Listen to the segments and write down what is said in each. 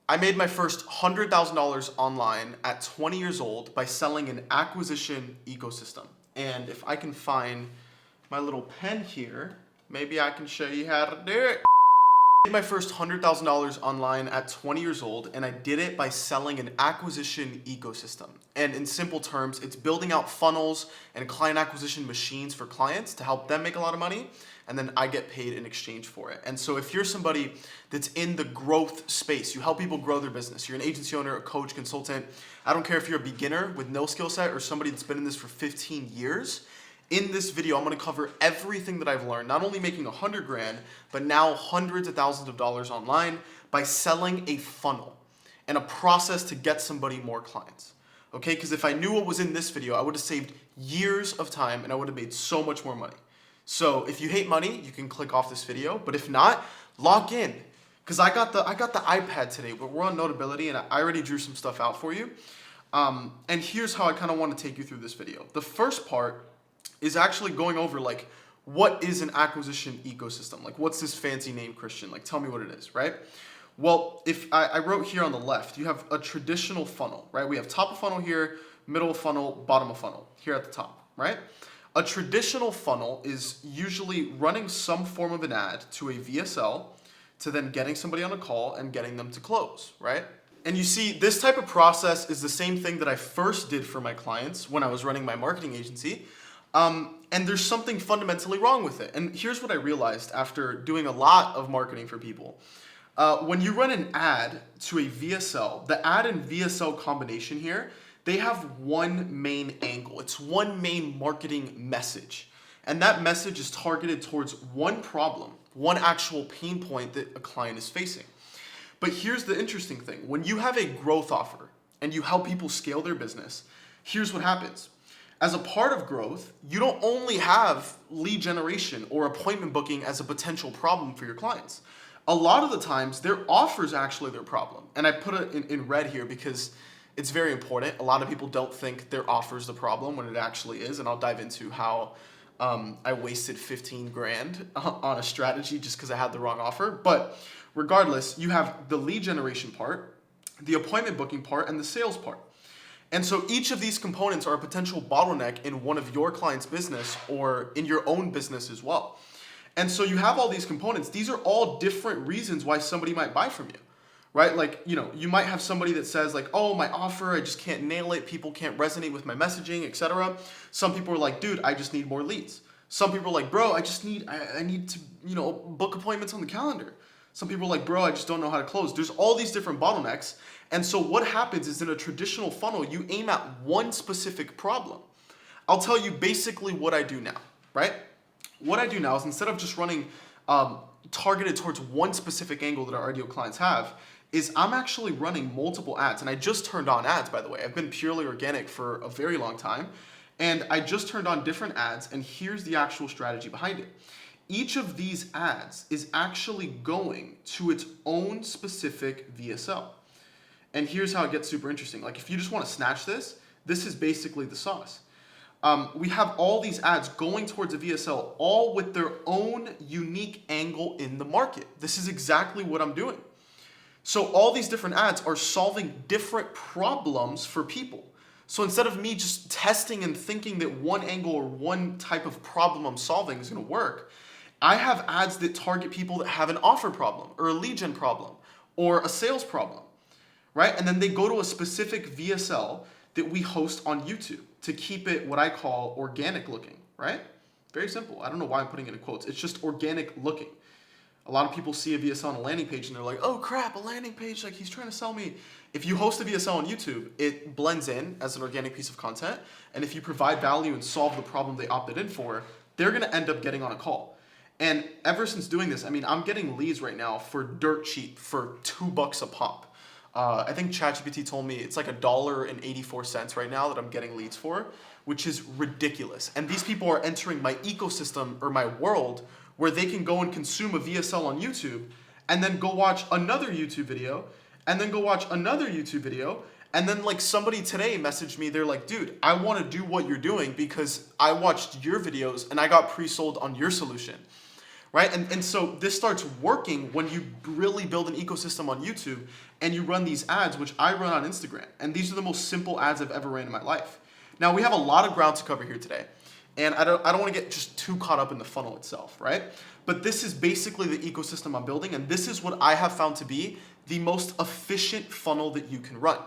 I made my first $100,000 online at 20 years old by selling an acquisition ecosystem. And if I can find my little pen here, maybe I can show you how to do it. I made my first $100,000 online at 20 years old, and I did it by selling an acquisition ecosystem. And in simple terms, it's building out funnels and client acquisition machines for clients to help them make a lot of money, and then I get paid in exchange for it. And so if you're somebody that's in the growth space, you help people grow their business, you're an agency owner, a coach, consultant, I don't care if you're a beginner with no skill set or somebody that's been in this for 15 years, in this video, I'm gonna cover everything that I've learned, not only making 100 grand, but now hundreds of thousands of dollars online by selling a funnel and a process to get somebody more clients. Okay, because if I knew what was in this video, I would have saved years of time and I would have made so much more money. So if you hate money, you can click off this video, but if not, log in. Because I got the iPad today, but we're on Notability and I already drew some stuff out for you. And here's how I kind of want to take you through this video. The first part is actually going over like, what is an acquisition ecosystem? Like, what's this fancy name, Christian? Like, tell me what it is, right? Well, if I wrote here on the left, you have a traditional funnel, right? We have top of funnel here, middle of funnel, bottom of funnel here at the top, right? A traditional funnel is usually running some form of an ad to a VSL to then getting somebody on a call and getting them to close, right? And you see, this type of process is the same thing that I first did for my clients when I was running my marketing agency. And there's something fundamentally wrong with it. And here's what I realized after doing a lot of marketing for people. When you run an ad to a VSL, the ad and VSL combination here, they have one main angle. It's one main marketing message. And that message is targeted towards one problem, one actual pain point that a client is facing. But here's the interesting thing. When you have a growth offer and you help people scale their business, here's what happens. As a part of growth, you don't only have lead generation or appointment booking as a potential problem for your clients. A lot of the times, their offer is actually their problem. And I put it in red here because it's very important. A lot of people don't think their offer is the problem when it actually is. And I'll dive into how I wasted 15 grand on a strategy just because I had the wrong offer. But regardless, you have the lead generation part, the appointment booking part, and the sales part. And so each of these components are a potential bottleneck in one of your clients' business or in your own business as well. And so you have all these components. These are all different reasons why somebody might buy from you, right? Like, you might have somebody that says like, oh, my offer, I just can't nail it. People can't resonate with my messaging, etc. Some people are like, dude, I just need more leads. Some people are like, bro, I need to, book appointments on the calendar. Some people are like, bro, I just don't know how to close. There's all these different bottlenecks. And so what happens is in a traditional funnel, you aim at one specific problem. I'll tell you basically what I do now, right? What I do now is instead of just running targeted towards one specific angle that our ideal clients have, is I'm actually running multiple ads. And I just turned on ads, by the way. I've been purely organic for a very long time. And I just turned on different ads, and here's the actual strategy behind it. Each of these ads is actually going to its own specific VSL. And here's how it gets super interesting. Like, if you just want to snatch this, this is basically the sauce. We have all these ads going towards a VSL, all with their own unique angle in the market. This is exactly what I'm doing. So all these different ads are solving different problems for people. So instead of me just testing and thinking that one angle or one type of problem I'm solving is going to work, I have ads that target people that have an offer problem or a lead gen problem or a sales problem. Right? And then they go to a specific VSL that we host on YouTube to keep it what I call organic looking, right? Very simple. I don't know why I'm putting it in quotes. It's just organic looking. A lot of people see a VSL on a landing page and they're like, oh crap, a landing page, like he's trying to sell me. If you host a VSL on YouTube, it blends in as an organic piece of content. And if you provide value and solve the problem they opted in for, they're going to end up getting on a call. And ever since doing this, I'm getting leads right now for dirt cheap, for $2 a pop. I think ChatGPT told me it's like $1.84 right now that I'm getting leads for, which is ridiculous. And these people are entering my ecosystem or my world where they can go and consume a VSL on YouTube and then go watch another YouTube video and then go watch another YouTube video. And then like somebody today messaged me, they're like, dude, I want to do what you're doing because I watched your videos and I got pre-sold on your solution. right? And so this starts working when you really build an ecosystem on YouTube and you run these ads, which I run on Instagram. And these are the most simple ads I've ever ran in my life. Now, we have a lot of ground to cover here today. And I don't want to get just too caught up in the funnel itself, right? But this is basically the ecosystem I'm building. And this is what I have found to be the most efficient funnel that you can run.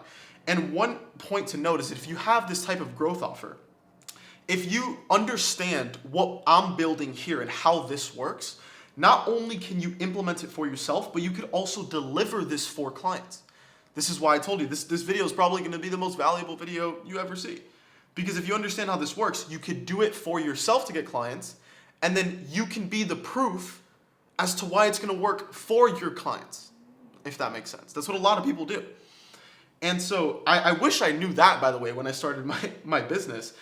And one point to note is that if you have this type of growth offer, if you understand what I'm building here and how this works, not only can you implement it for yourself, but you could also deliver this for clients. This is why I told you this video is probably going to be the most valuable video you ever see. Because if you understand how this works, you could do it for yourself to get clients, and then you can be the proof as to why it's going to work for your clients, if that makes sense. That's what a lot of people do. And so I wish I knew that, by the way, when I started my business.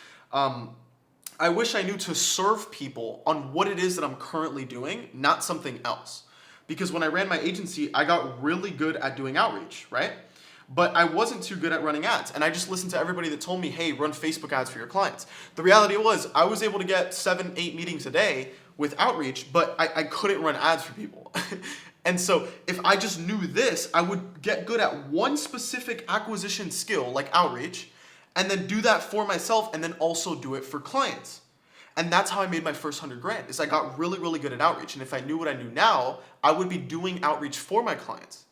I wish I knew to serve people on what it is that I'm currently doing, not something else. Because when I ran my agency, I got really good at doing outreach, right? But I wasn't too good at running ads. And I just listened to everybody that told me, hey, run Facebook ads for your clients. The reality was I was able to get 7, 8 meetings a day with outreach, but I couldn't run ads for people. And so if I just knew this, I would get good at one specific acquisition skill like outreach, and then do that for myself and then also do it for clients. And that's how I made my first 100 grand, is I got really, really good at outreach. And if I knew what I knew now, I would be doing outreach for my clients.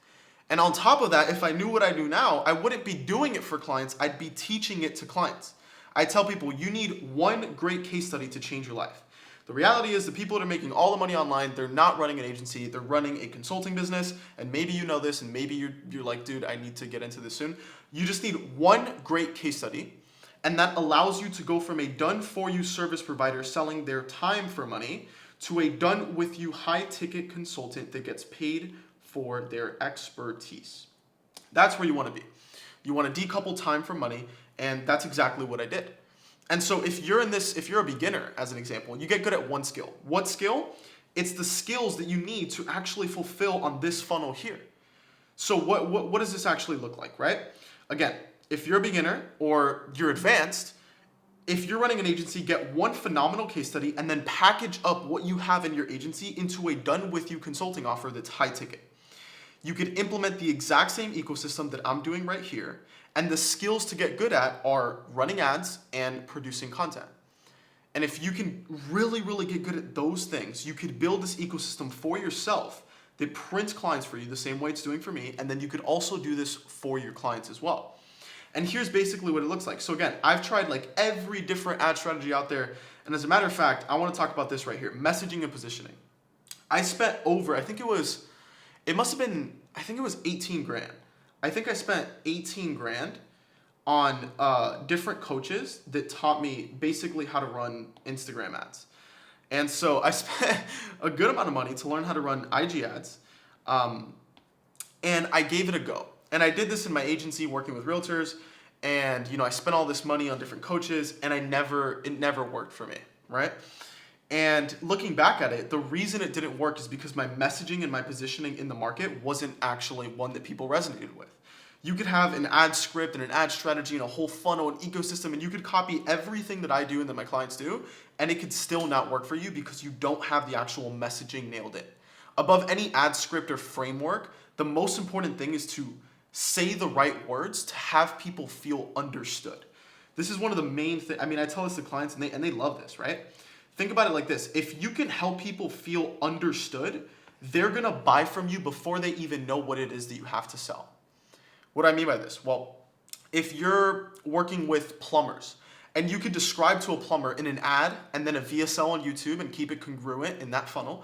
And on top of that, if I knew what I do now, I wouldn't be doing it for clients, I'd be teaching it to clients. I tell people, you need one great case study to change your life. The reality is the people that are making all the money online, they're not running an agency, they're running a consulting business. And maybe you know this, and maybe you're like, dude, I need to get into this soon. You just need one great case study, and that allows you to go from a done-for-you service provider selling their time for money to a done-with-you high-ticket consultant that gets paid for their expertise. That's where you want to be. You want to decouple time from money, and that's exactly what I did. And so if you're a beginner, as an example, you get good at one skill. What skill? It's the skills that you need to actually fulfill on this funnel here. So what does this actually look like, right? Again, if you're a beginner or you're advanced, if you're running an agency, get one phenomenal case study and then package up what you have in your agency into a done-with-you consulting offer that's high ticket. You could implement the exact same ecosystem that I'm doing right here, and the skills to get good at are running ads and producing content. And if you can really, really get good at those things, you could build this ecosystem for yourself that prints clients for you the same way it's doing for me, and then you could also do this for your clients as well. And here's basically what it looks like. So again, I've tried like every different ad strategy out there, and as a matter of fact, I want to talk about this right here, messaging and positioning. I spent over, I think it was 18 grand. I think I spent 18 grand on different coaches that taught me basically how to run Instagram ads. And so I spent a good amount of money to learn how to run IG ads, and I gave it a go. And I did this in my agency working with realtors, and I spent all this money on different coaches, and it never worked for me, right? And looking back at it, the reason it didn't work is because my messaging and my positioning in the market wasn't actually one that people resonated with. You could have an ad script and an ad strategy and a whole funnel and ecosystem, and you could copy everything that I do and that my clients do, and it could still not work for you because you don't have the actual messaging nailed in. Above any ad script or framework, the most important thing is to say the right words to have people feel understood. This is one of the main things. I mean, I tell this to clients, and they love this, right? Think about it like this. If you can help people feel understood, they're going to buy from you before they even know what it is that you have to sell. What do I mean by this? Well, if you're working with plumbers and you could describe to a plumber in an ad and then a VSL on YouTube and keep it congruent in that funnel,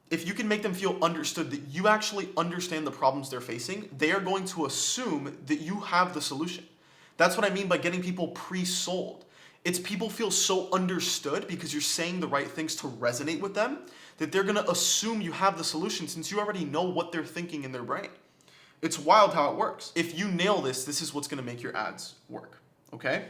if you can make them feel understood, that you actually understand the problems they're facing, they are going to assume that you have the solution. That's what I mean by getting people pre-sold. It's people feel so understood because you're saying the right things to resonate with them that they're going to assume you have the solution since you already know what they're thinking in their brain. It's wild how it works. If you nail this, this is what's going to make your ads work, okay?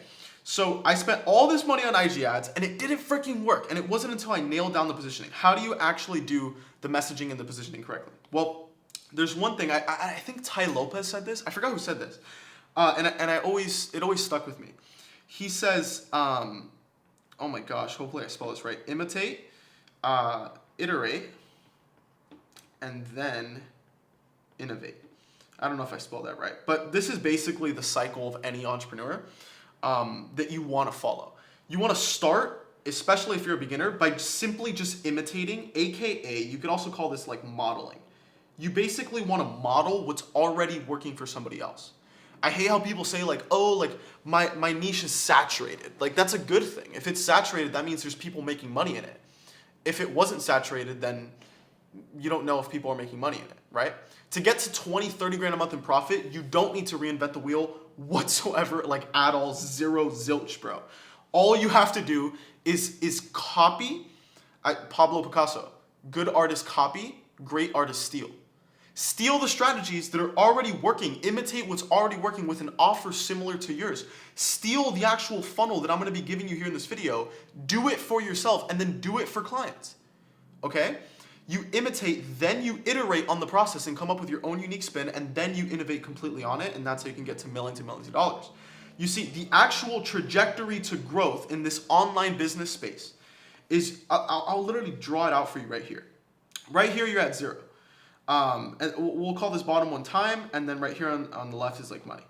So I spent all this money on IG ads and it didn't freaking work. And it wasn't until I nailed down the positioning. How do you actually do the messaging and the positioning correctly? Well, there's one thing, I think Tai Lopez said this. I forgot who said this. It always stuck with me. He says, oh my gosh, hopefully I spell this right. Imitate, iterate, and then innovate. I don't know if I spelled that right, but this is basically the cycle of any entrepreneur that you want to follow. You want to start, especially if you're a beginner, by simply just imitating, aka you could also call this like modeling. You basically want to model what's already working for somebody else. I hate how people say like, oh, like my niche is saturated. Like that's a good thing. If it's saturated, that means there's people making money in it. If it wasn't saturated, then you don't know if people are making money in it, right? To get to 20, 30 grand a month in profit, you don't need to reinvent the wheel whatsoever, like at all, zero zilch, bro. All you have to do is copy. Pablo Picasso, good artist copy, great artist steal. Steal the strategies that are already working. Imitate what's already working with an offer similar to yours. Steal the actual funnel that I'm going to be giving you here in this video. Do it for yourself and then do it for clients. Okay? You imitate, then you iterate on the process and come up with your own unique spin, and then you innovate completely on it, and that's how you can get to millions and millions of dollars. You see, the actual trajectory to growth in this online business space is, I'll literally draw it out for you right here. Right here, you're at zero. And we'll call this bottom one time, and then right here on the left is like money.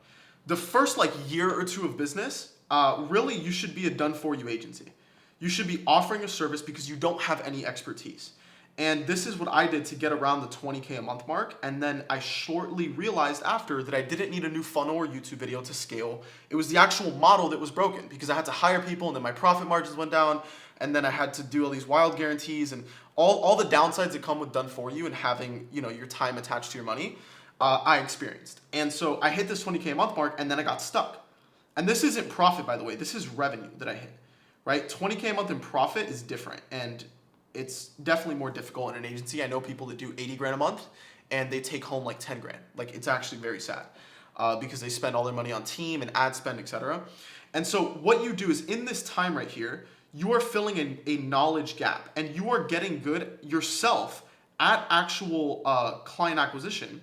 The first like year or two of business, really you should be a done-for-you agency. You should be offering a service because you don't have any expertise. And this is what I did to get around the 20K a month mark. And then I shortly realized after that I didn't need a new funnel or YouTube video to scale. It was the actual model that was broken because I had to hire people, and then my profit margins went down, and then I had to do all these wild guarantees and all the downsides that come with done for you and having, you know, your time attached to your money, I experienced. And so I hit this 20K a month mark, and then I got stuck. And this isn't profit, by the way. This is revenue that I hit, right? 20K a month in profit is different, and it's definitely more difficult in an agency. I know people that do 80 grand a month and they take home like 10 grand. Like it's actually very sad because they spend all their money on team and ad spend, etc. And so what you do is in this time right here, you are filling in a knowledge gap, and you are getting good yourself at actual client acquisition.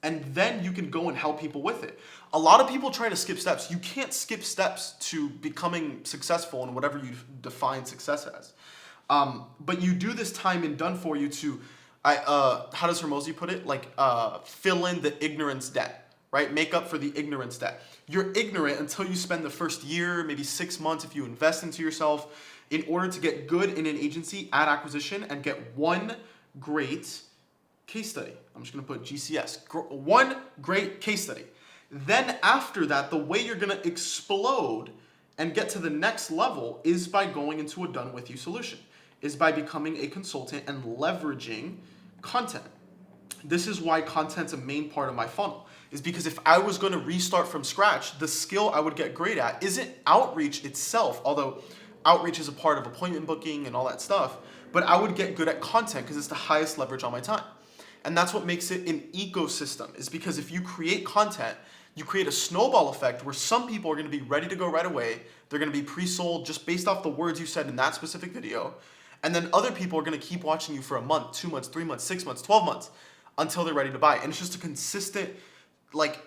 And then you can go and help people with it. A lot of people try to skip steps. You can't skip steps to becoming successful in whatever you define success as. But you do this time in done for you to, how does Hormozi put it? Like fill in the ignorance debt, right? Make up for the ignorance debt. You're ignorant until you spend the first year, maybe 6 months if you invest into yourself in order to get good in an agency at acquisition and get one great case study. I'm just going to put GCS. One great case study. Then after that, the way you're going to explode and get to the next level is by going into a done with you solution, is by becoming a consultant and leveraging content. This is why content's a main part of my funnel, is because if I was going to restart from scratch, the skill I would get great at isn't outreach itself, although outreach is a part of appointment booking and all that stuff, but I would get good at content because it's the highest leverage on my time. And that's what makes it an ecosystem, is because if you create content, you create a snowball effect where some people are going to be ready to go right away. They're going to be pre-sold just based off the words you said in that specific video. And then other people are going to keep watching you for a month, 2 months, 3 months, 6 months, 12 months until they're ready to buy. And it's just a consistent, like,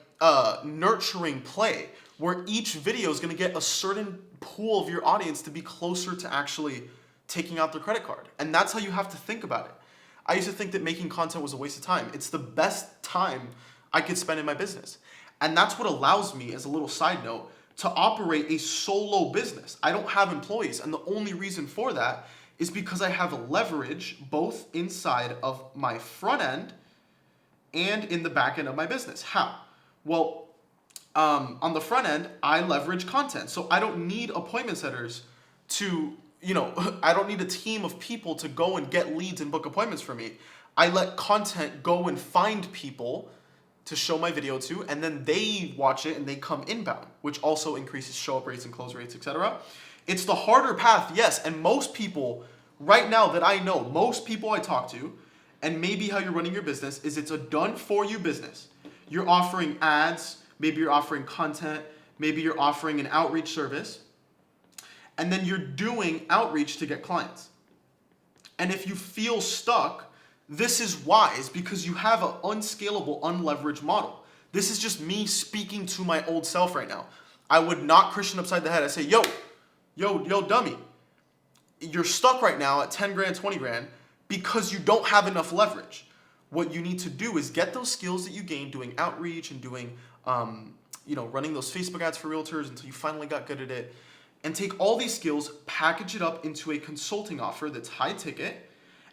nurturing play where each video is going to get a certain pool of your audience to be closer to actually taking out their credit card. And that's how you have to think about it. I used to think that making content was a waste of time. It's the best time I could spend in my business. And that's what allows me, as a little side note, to operate a solo business. I don't have employees. And the only reason for that is because I have a leverage both inside of my front end and in the back end of my business. How? Well, on the front end, I leverage content. So I don't need appointment setters to, I don't need a team of people to go and get leads and book appointments for me. I let content go and find people to show my video to, and then they watch it and they come inbound, which also increases show up rates and close rates, etc. It's the harder path, yes, and most people right now that I know, most people I talk to, and maybe how you're running your business is it's a done for you business. You're offering ads, maybe you're offering content, maybe you're offering an outreach service, and then you're doing outreach to get clients. And if you feel stuck, this is wise because you have an unscalable, unleveraged model. This is just me speaking to my old self right now. I would knock Christian upside the head. I say, yo, dummy. You're stuck right now at 10 grand, 20 grand. because you don't have enough leverage. What you need to do is get those skills that you gained doing outreach and doing, running those Facebook ads for realtors until you finally got good at it, and take all these skills, package it up into a consulting offer that's high ticket,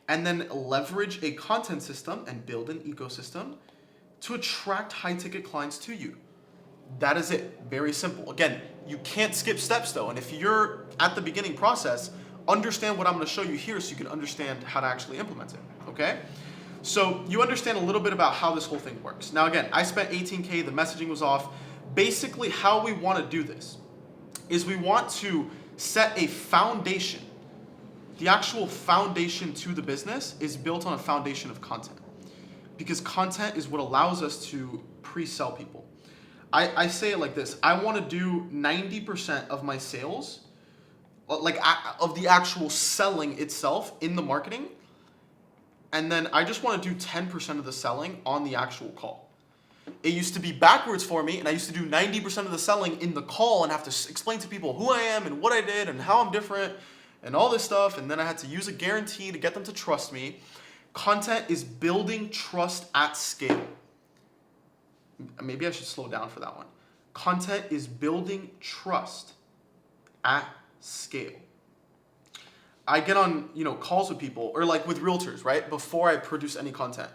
and then leverage a content system and build an ecosystem to attract high ticket clients to you. That is it. Very simple. Again, you can't skip steps though. And if you're at the beginning process, understand what I'm going to show you here so you can understand how to actually implement it. Okay? So you understand a little bit about how this whole thing works. Now again, I spent $18K, the messaging was off. Basically how we want to do this is we want to set a foundation. The actual foundation to the business is built on a foundation of content, because content is what allows us to pre-sell people. I say it like this: I want to do 90% of my sales, of the actual selling itself in the marketing, and then I just want to do 10% of the selling on the actual call. It used to be backwards for me, and I used to do 90% of the selling in the call and have to explain to people who I am and what I did and how I'm different and all this stuff, and then I had to use a guarantee to get them to trust me. Content is building trust at scale. Maybe I should slow down for that one. Content is building trust at scale. I get on, calls with people, or like with realtors, right? Before I produce any content.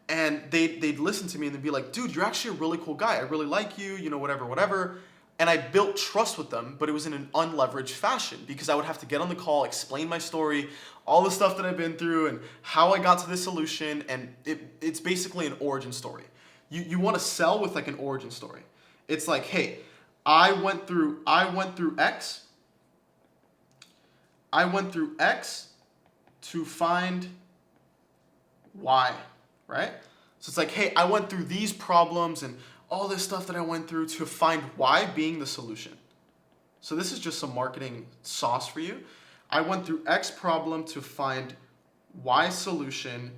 And they'd listen to me and they'd be like, dude, you're actually a really cool guy. I really like you, whatever. And I built trust with them, but it was in an unleveraged fashion, because I would have to get on the call, explain my story, all the stuff that I've been through and how I got to this solution. And it's basically an origin story. You want to sell with like an origin story. It's like, hey, I went through X. I went through X to find Y, right? So it's like, hey, I went through these problems and all this stuff that I went through to find Y being the solution. So this is just some marketing sauce for you. I went through X problem to find Y solution,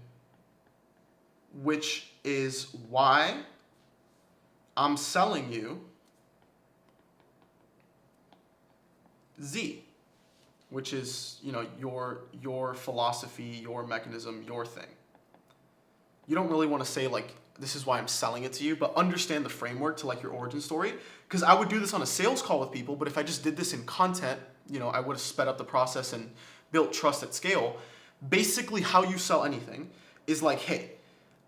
which is why I'm selling you Z, which is, your philosophy, your mechanism, your thing. You don't really want to say like, this is why I'm selling it to you, but understand the framework to like your origin story. Because I would do this on a sales call with people, but if I just did this in content, I would have sped up the process and built trust at scale. Basically how you sell anything is like, hey,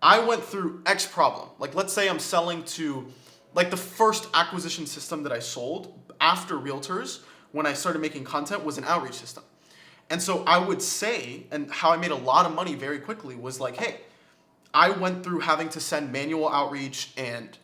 I went through X problem. Like, let's say I'm selling to, like, the first acquisition system that I sold after realtors when I started making content was an outreach system. And so I would say, and how I made a lot of money very quickly was like, hey, I went through having to send manual outreach and,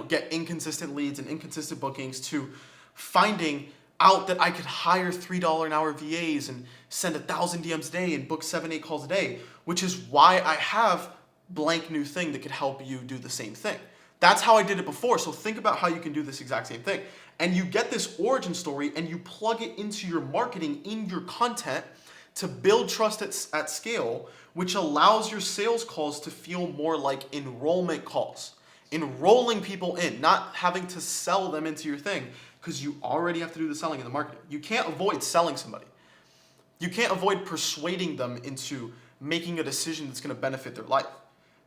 get inconsistent leads and inconsistent bookings to finding out that I could hire $3 an hour VAs and send 1,000 DMs a day and book 7-8 calls a day, which is why I have blank new thing that could help you do the same thing. That's how I did it before. So think about how you can do this exact same thing. And you get this origin story and you plug it into your marketing in your content to build trust at scale, which allows your sales calls to feel more like enrollment calls. Enrolling people in, not having to sell them into your thing, because you already have to do the selling in the marketing. You can't avoid selling somebody. You can't avoid persuading them into making a decision that's going to benefit their life.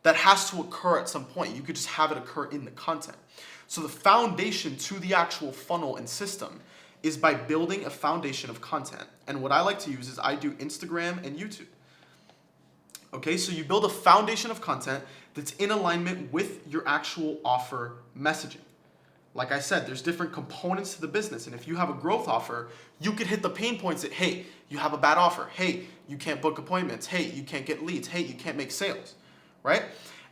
That has to occur at some point. You could just have it occur in the content. So the foundation to the actual funnel and system is by building a foundation of content. And what I like to use is I do Instagram and YouTube. Okay, so you build a foundation of content that's in alignment with your actual offer messaging. Like I said, there's different components to the business. And if you have a growth offer, you could hit the pain points that, hey, you have a bad offer. Hey, you can't book appointments. Hey, you can't get leads. Hey, you can't make sales, right?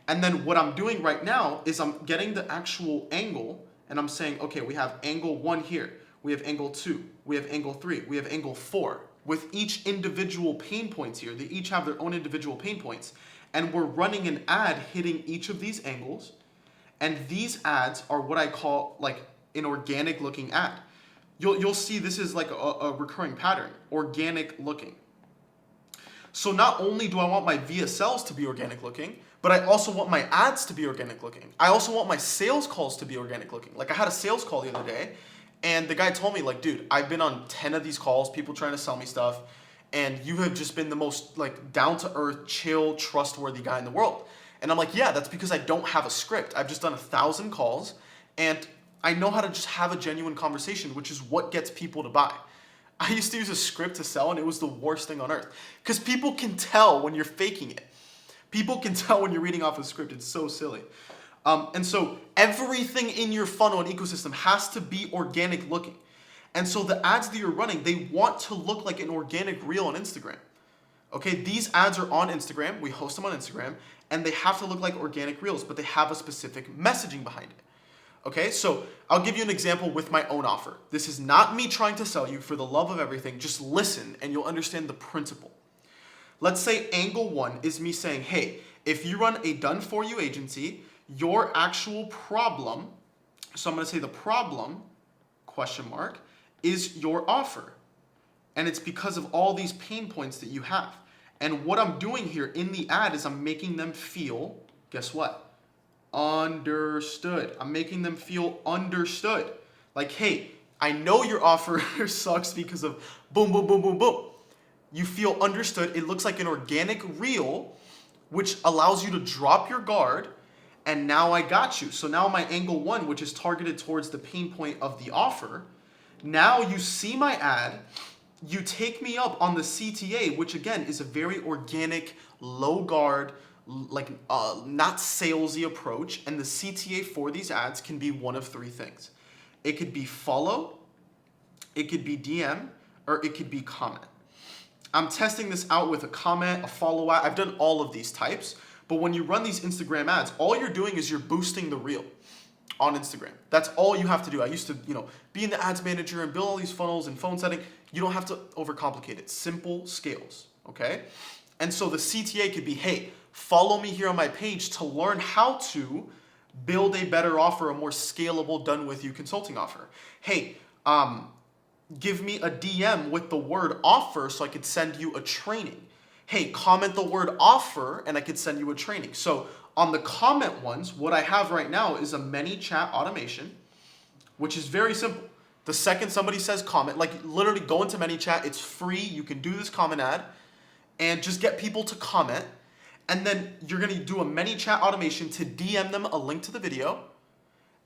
And then what I'm doing right now is I'm getting the actual angle and I'm saying, okay, we have angle 1 here. We have angle 2. We have angle 3. We have angle 4. With each individual pain points here. They each have their own individual pain points. And we're running an ad hitting each of these angles. And these ads are what I call like an organic looking ad. You'll see this is like a recurring pattern, organic looking. So not only do I want my VSLs to be organic looking, but I also want my ads to be organic looking. I also want my sales calls to be organic looking. Like I had a sales call the other day and the guy told me like, dude, I've been on 10 of these calls, people trying to sell me stuff. and you have just been the most like down to earth, chill, trustworthy guy in the world. And I'm like, yeah, that's because I don't have a script. I've just done 1,000 calls, and I know how to just have a genuine conversation, which is what gets people to buy. I used to use a script to sell, and it was the worst thing on earth. Because people can tell when you're faking it. People can tell when you're reading off a script. It's so silly. And so everything in your funnel and ecosystem has to be organic looking. And so the ads that you're running, they want to look like an organic reel on Instagram. Okay, these ads are on Instagram. We host them on Instagram. And they have to look like organic reels, but they have a specific messaging behind it. Okay, so I'll give you an example with my own offer. This is not me trying to sell you. For the love of everything, just listen and you'll understand the principle. Let's say angle one is me saying, hey, if you run a done-for-you agency, your actual problem, so I'm going to say the problem, question mark, is your offer. And it's because of all these pain points that you have. And what I'm doing here in the ad is I'm making them feel, guess what? Understood. I'm making them feel understood. Like, hey, I know your offer sucks because of boom, boom, boom, boom, boom. You feel understood. It looks like an organic reel, which allows you to drop your guard. And now I got you. So now my angle one, which is targeted towards the pain point of the offer, now you see my ad, you take me up on the CTA, which again is a very organic, low guard, like not salesy approach. And the CTA for these ads can be one of three things. It could be follow, it could be DM, or it could be comment. I'm testing this out with a comment, a follow ad. I've done all of these types. But when you run these Instagram ads, all you're doing is you're boosting the reel on Instagram. That's all you have to do. I used to, be in the ads manager and build all these funnels and phone setting. You don't have to overcomplicate it. Simple scales, okay? And so the CTA could be, hey, follow me here on my page to learn how to build a better offer, a more scalable, done with you consulting offer. Hey, give me a DM with the word offer so I could send you a training. Hey, comment the word offer and I could send you a training. So on the comment ones, what I have right now is a ManyChat automation, which is very simple. The second somebody says comment, like literally go into ManyChat, it's free. You can do this comment ad and just get people to comment. And then you're going to do a ManyChat automation to DM them a link to the video.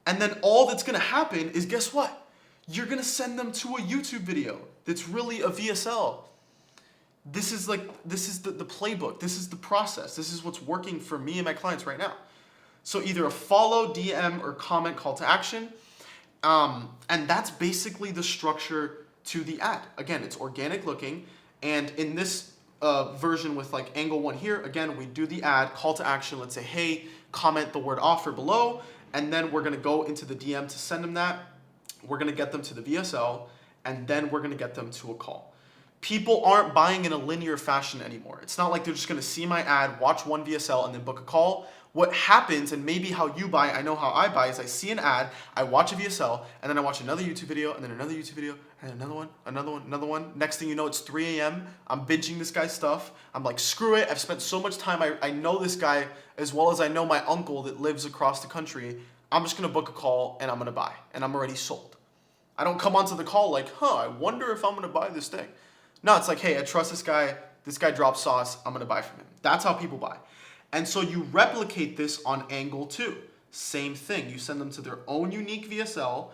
And then all that's going to happen is, guess what? You're going to send them to a YouTube video that's really a VSL. This is the playbook. This is the process. This is what's working for me and my clients right now. So either a follow, DM, or comment call to action. And that's basically the structure to the ad. Again, it's organic looking. And in this version with like angle one here, again, we do the ad, call to action. Let's say, hey, comment the word offer below. And then we're going to go into the DM to send them that. We're going to get them to the VSL. And then we're going to get them to a call. People aren't buying in a linear fashion anymore. It's not like they're just going to see my ad, watch one VSL, and then book a call. What happens, and maybe how you buy, I know how I buy, is I see an ad, I watch a VSL, and then I watch another YouTube video, and then another YouTube video, and another one, another one, another one. Next thing you know, it's 3 a.m. I'm binging this guy's stuff. I'm like, screw it. I've spent so much time. I know this guy as well as I know my uncle that lives across the country. I'm just going to book a call, and I'm going to buy, and I'm already sold. I don't come onto the call like, I wonder if I'm going to buy this thing. No, it's like, hey, I trust this guy. This guy drops sauce. I'm going to buy from him. That's how people buy. And so you replicate this on angle two. Same thing. You send them to their own unique VSL,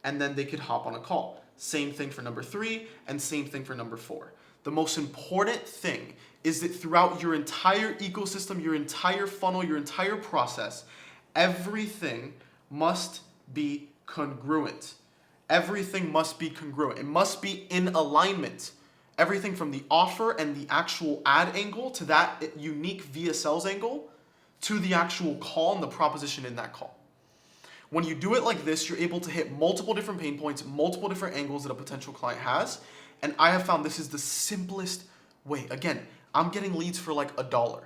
and then they could hop on a call. Same thing for number 3, and same thing for number 4. The most important thing is that throughout your entire ecosystem, your entire funnel, your entire process, everything must be congruent. Everything must be congruent. It must be in alignment. Everything from the offer and the actual ad angle to that unique VSL's angle to the actual call and the proposition in that call. When you do it like this, you're able to hit multiple different pain points, multiple different angles that a potential client has. And I have found this is the simplest way. Again, I'm getting leads for like $1.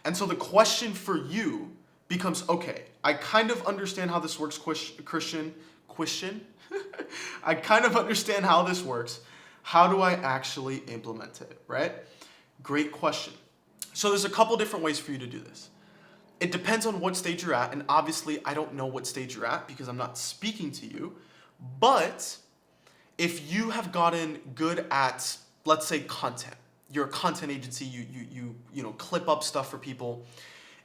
And so the question for you becomes, okay, I kind of understand how this works, Christian. I kind of understand how this works. How do I actually implement it, right? Great question. So there's a couple different ways for you to do this. It depends on what stage you're at, and obviously I don't know what stage you're at because I'm not speaking to you, but if you have gotten good at, let's say, content, you're a content agency, you know, clip up stuff for people.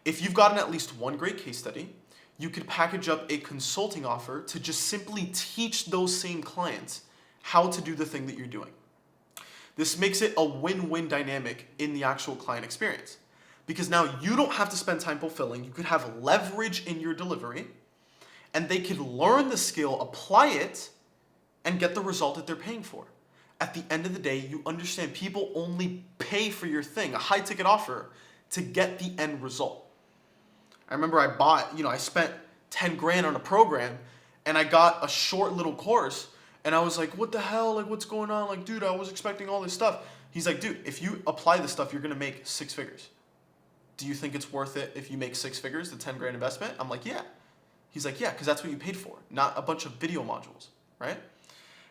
If you've gotten at least one great case study, you could package up a consulting offer to just simply teach those same clients how to do the thing that you're doing. This makes it a win-win dynamic in the actual client experience. Because now you don't have to spend time fulfilling, you could have leverage in your delivery, and they could learn the skill, apply it, and get the result that they're paying for. At the end of the day, you understand people only pay for your thing, a high ticket offer, to get the end result. I remember I spent 10 grand on a program, and I got a short little course, and I was like, what the hell, like what's going on? Like, dude, I was expecting all this stuff. He's like, dude, if you apply this stuff, you're gonna make 6 figures. Do you think it's worth it if you make 6 figures, the 10 grand investment? I'm like, yeah. He's like, yeah, because that's what you paid for, not a bunch of video modules, right?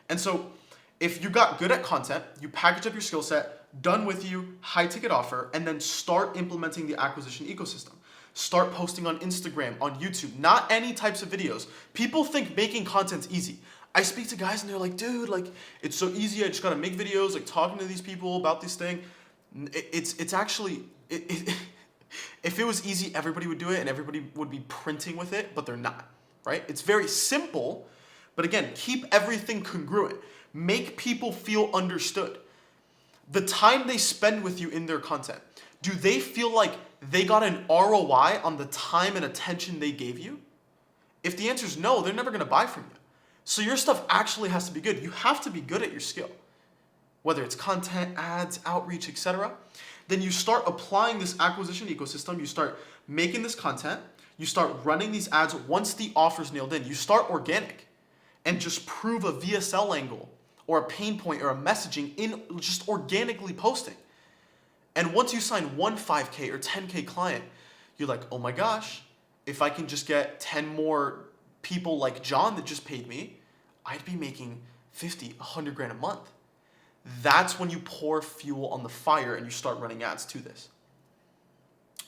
And so if you got good at content, you package up your skill set, done with you, high ticket offer, and then start implementing the acquisition ecosystem. Start posting on Instagram, on YouTube, not any types of videos. People think making content's easy. I speak to guys and they're like, dude, like it's so easy. I just gotta make videos, like talking to these people about this thing. It's actually, if it was easy, everybody would do it and everybody would be printing with it, but they're not, right? It's very simple, but again, keep everything congruent. Make people feel understood. The time they spend with you in their content, do they feel like they got an ROI on the time and attention they gave you? If the answer is no, they're never gonna buy from you. So your stuff actually has to be good. You have to be good at your skill. Whether it's content, ads, outreach, etc. Then you start applying this acquisition ecosystem, you start making this content, you start running these ads once the offer's nailed in. You start organic and just prove a VSL angle or a pain point or a messaging in just organically posting. And once you sign one 5K or 10K client, you're like, oh my gosh, if I can just get 10 more people like John that just paid me, I'd be making 50, 100 grand a month. That's when you pour fuel on the fire and you start running ads to this.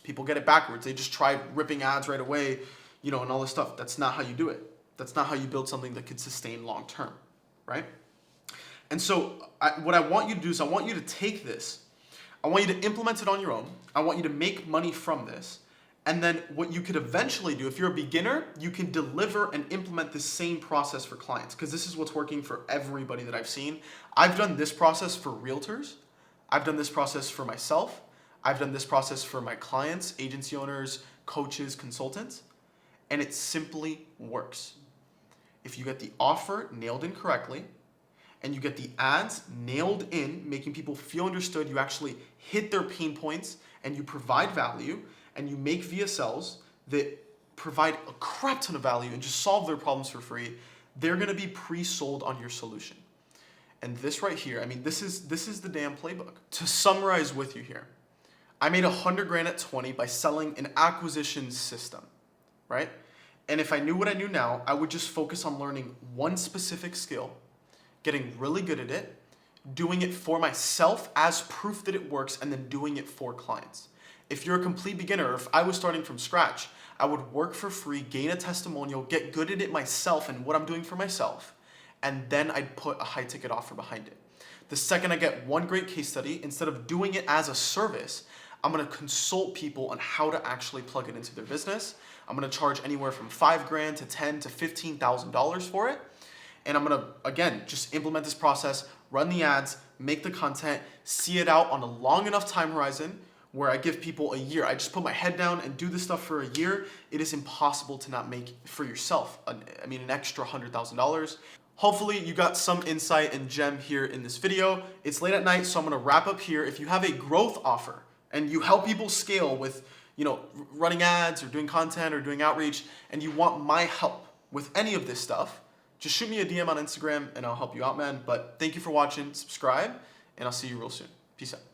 People get it backwards. They just try ripping ads right away, and all this stuff. That's not how you do it. That's not how you build something that could sustain long term, right? And so what I want you to do is I want you to take this, I want you to implement it on your own. I want you to make money from this. And then what you could eventually do, if you're a beginner, you can deliver and implement the same process for clients, because this is what's working for everybody that I've seen. I've done this process for realtors. I've done this process for myself. I've done this process for my clients, agency owners, coaches, consultants, and it simply works. If you get the offer nailed in correctly, and you get the ads nailed in, making people feel understood, you actually hit their pain points, and you provide value, and you make VSLs that provide a crap ton of value and just solve their problems for free, they're gonna be pre-sold on your solution. And this right here, this is the damn playbook. To summarize with you here, I made 100 grand at 20 by selling an acquisition system, right? And if I knew what I knew now, I would just focus on learning one specific skill, getting really good at it, doing it for myself as proof that it works, and then doing it for clients. If you're a complete beginner, if I was starting from scratch, I would work for free, gain a testimonial, get good at it myself and what I'm doing for myself, and then I'd put a high ticket offer behind it. The second I get one great case study, instead of doing it as a service, I'm gonna consult people on how to actually plug it into their business. I'm gonna charge anywhere from 5 grand to 10 to $15,000 for it. And I'm gonna, again, just implement this process, run the ads, make the content, see it out on a long enough time horizon where I give people a year. I just put my head down and do this stuff for a year. It is impossible to not make for yourself, an extra $100,000. Hopefully you got some insight and gem here in this video. It's late at night, so I'm gonna wrap up here. If you have a growth offer and you help people scale with, running ads or doing content or doing outreach, and you want my help with any of this stuff, just shoot me a DM on Instagram and I'll help you out, man. But thank you for watching, subscribe, and I'll see you real soon. Peace out.